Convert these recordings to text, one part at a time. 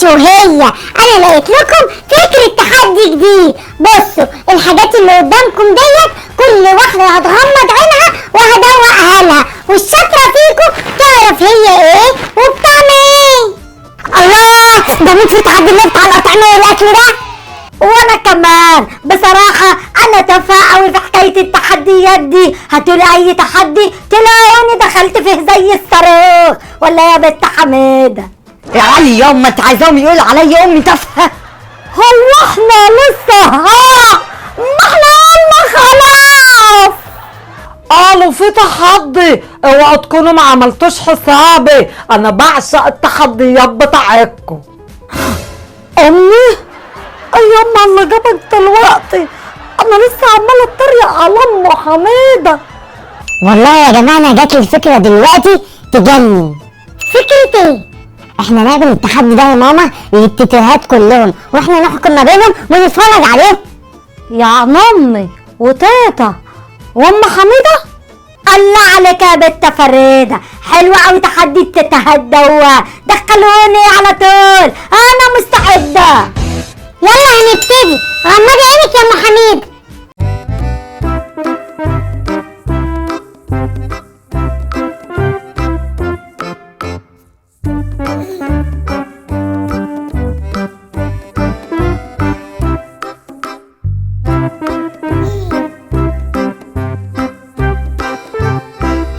انت وهي، انا لقيت لكم فكرة تحدي جديد. بصوا الحاجات اللي قدامكم ديت كل واحدة هتغمض عينها وهدوقها لها، والشاطرة فيكم تعرف هي ايه وبتعمل ايه. الله، ده مين في تحدي اللي بتاع الأطعمة والأكل ده؟ وانا كمان بصراحة انا تفاؤل في حكاية التحديات دي. هاتولي اي تحدي تلاقوني دخلت فيه زي الصاروخ، ولا يا بنت حميدة؟ يا علي يوم ما انت عايزاهم يقول عليا امي تافهه. هو احنا لسه ما احنا قلنا خلاص. قالوا في تحدي، اوعوا تكونوا ما عملتوش حسابي، انا بعشق التحديات بتاعتكم. امي؟ ايما اللي جابك دلوقتي؟ انا لسه عماله اتريق على ام حميده. والله يا جماعة انا جاتلي الفكرة دلوقتي تجنن. فكرة ايه؟ احنا نعمل التحدي ده يا ماما للتيتيهات كلهم، واحنا نحكم ما بينهم ونتفرج عليهم. يعني امي وتيتا وام حميدة؟ الله عليك يا بنت فريدة، حلوة اوي تحدي التيتيهات دوت، دخلوني على طول انا مستعدة. يلا هنبتدي، غمضي عينك يا ام حميد.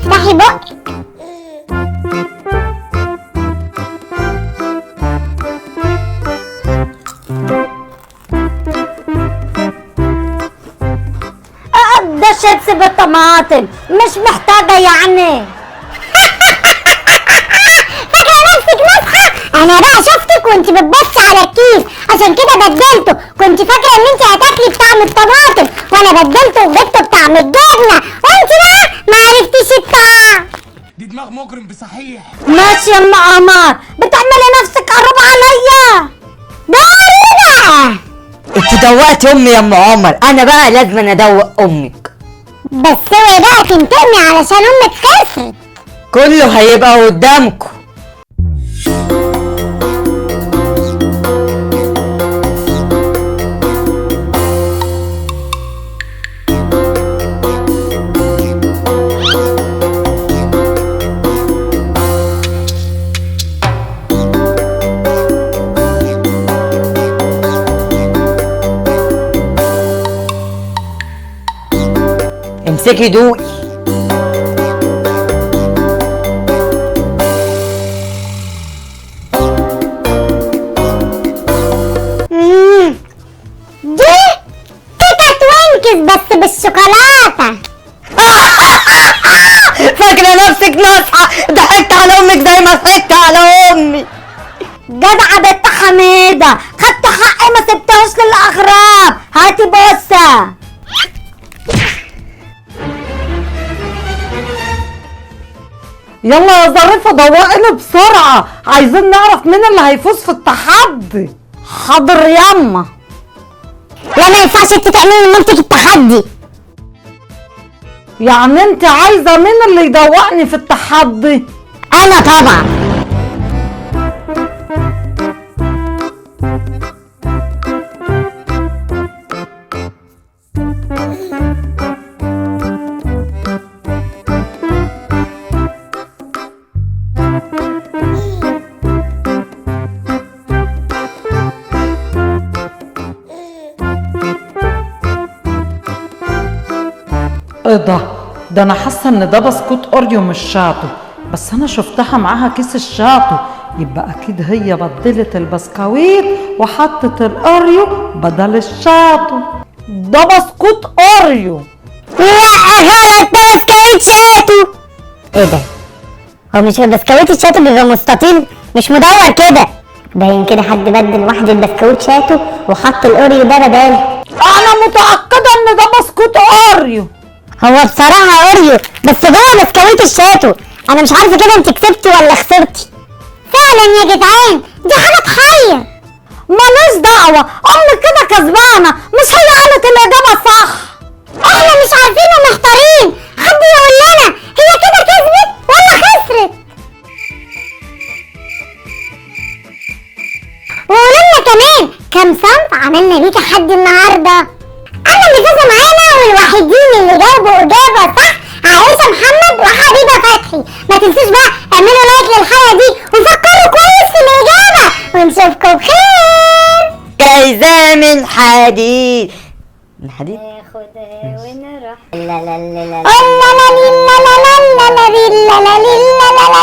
افتحي بقك. ده شيبس بالطماطم، مش محتاجة يعني. فاكرة نفسك ناصحة؟ انا بقى شفتك وانت بتبصي على الكيس عشان كده بدلته. كنت فاكرة ان انت هتاكلي بطعم الطماطم وانا بدلته وجبته بطعم الجبنة، وانت بقى ما عرفتيش الطعم. دي دماغ مجرم بصحيح. ماشي يا ام قمر، بتعملي نفسك قرب عليا. دوري بقى. انت دوقت امي يا ام عمر، انا بقى لازم ادوق امك. بس اوعي بقى تنتقمي علشان امك خسرت. كله هيبقى قدامكم. امسكي دوقي. دي تيتا توينكس بس بالشوكولاتة. فاكره نفسك ناصحه، ضحكت على امك زي ما ضحكت على امي. جدعة بنت حميدة، خدت حقي ما سبتهاش للأغراب. هاتي بوسة. يلا يا ظريفه دوقيني بسرعه، عايزين نعرف مين اللي هيفوز في التحدي. حاضر ياما. لا ما ينفعش انت تعملي لمامتك التحدي. يعني انت عايزه مين اللي يدوقني في التحدي؟ انا طبعا. ايه ده انا حاسه ان ده بسكوت اوريو مش شاتو، بس انا شفتها معاها كيس الشاتو، يبقى اكيد هي بدلت البسكويت وحطت الاوريو بدل الشاتو. ده بسكوت اوريو. لا غلط، ده بسكويت شاتو. ايه ده؟ هو مش البسكويت الشاتو بيبقى مستطيل مش مدور كده؟ باين كده حد بدل واحد البسكويت شاتو وحط الاوريو ده بداله. انا متاكده ان ده بسكوت اوريو. هو بصراحة اوريو بس جوه بسكويت الشاتو. انا مش عارفة كده انت كسبتي ولا خسرتي. فعلا يا جدعان دي حاجة تحير. مالوش دعوة، أمي كده كسبانة، مش هي قالت الإجابة صح. احنا مش عارفين ومحتارين، حد يقول لنا هي كده كسبت ولا خسرت؟ عملنا ليه تحدي النهارده. انا اللي فايزه معانا والوحيدين اللي جاوبوا اجابه صح عائشه محمد وحبيبه فتحي. ما تنسوش بقى اعملوا لايك للحلقه دي وفكروا كويس في الاجابه ونشوفكم بخير. جايزة من حديد. من حديد؟ ناخدها ونروح لا لا لا لا لا لا لا لا لا لا لا لا لا لا لا